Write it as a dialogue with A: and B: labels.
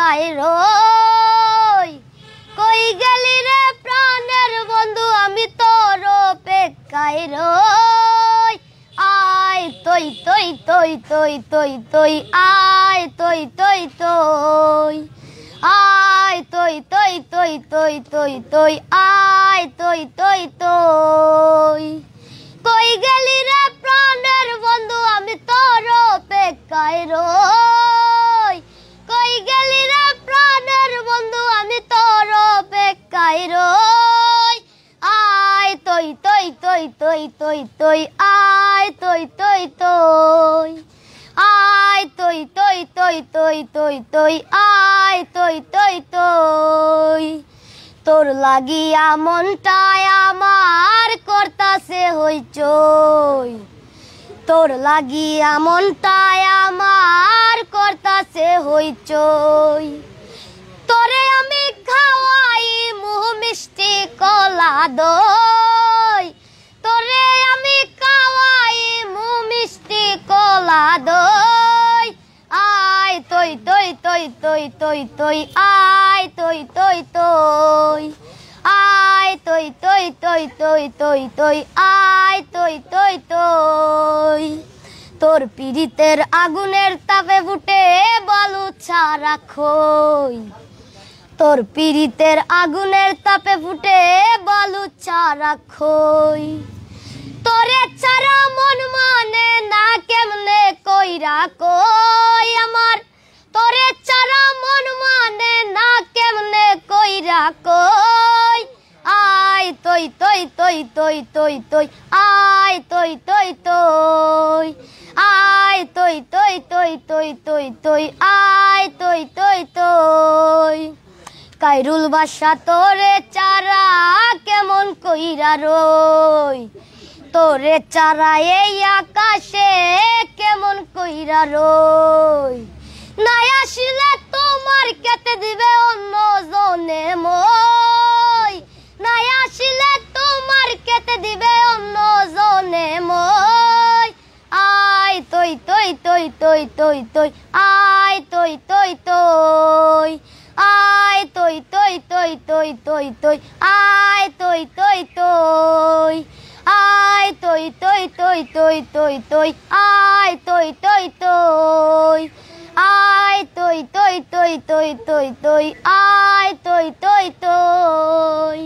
A: অপেক্ষায় রই। কই গেলি রে প্রাণের বন্ধু, আমি তোর অপেক্ষায় রই। আয় তৈ তৈ তৈ তৈ তৈ তৈ, আয় তৈ তৈ তৈ, আয় তৈ তৈ তৈ তৈ তৈ তৈ, আয় তৈ তৈ তৈ। কই গেলি রে প্রাণের বন্ধু, আমি তোর অপেক্ষায় রই। কই গেলি রে প্রাণের বন্ধু, আমি তোর অপেক্ষায় রই। আয় তৈ তৈ তৈ তৈ তৈ তৈ, আয় তৈ তৈ তৈ, আয় তৈ তৈ তৈ তৈ তৈ তৈ, আয় তৈ তৈ তৈ। তোর লাগিয়া মনটায় আমার করতাছে হইচই। তোর লাগিয়া মনটায় আমার করতাছে হইচই। তোরে আমি খাওয়াই মুহ মিষ্টি কলা দই। তোরে আমি খাওয়াই মুহ মিষ্টি কলা দই। আয় তৈ তৈ তৈ তৈ তৈ তৈ, আয় তৈ তৈ তৈ, আয় তৈ তৈ তৈ তৈ তৈ তৈ, আয় তৈ তৈ তৈ। তোর পীড়িতের আগুনের তাপে ফুটে বলু ছাড়া খই। তোর পীড়িতের আগুনের তাপে ফুটে বলু ছাড়া খই। তোরে ছাড়া মন মানে না কেমনে কইরা কই আমার। তোরে ছাড়া মন মানে না কেমনে কইরা কই। আয় তৈ তৈ তৈ তৈ তৈ তৈ, আয় তৈ তৈ তৈ, আয় তৈ তৈ তৈ তৈ তৈ তৈ, আয় তৈ তৈ তৈ। কাইরুল বাসা তোরে চারা কেমন কইরা রই। তোরে চারা এই আকাশে কেমন কইরা রই। নাই আসিলে তোমার কেটে দিবে অন্য জনে মই। নাই আসিলে তোমার কেটে দিবে অন্য জনে মই। আয় তৈ তৈ তৈ তৈ তৈ তৈ, আয় তৈ তৈ তৈ, আয় তৈ তৈ তৈ তৈ তৈ তৈ, আয় তৈ তৈ তৈ, আয় তৈ তৈ তৈ তৈ তৈ তৈ, আয় তৈ তৈ তৈ, আয় তৈ তৈ তৈ তৈ তৈ তৈ, আয় তৈ তৈ তৈ।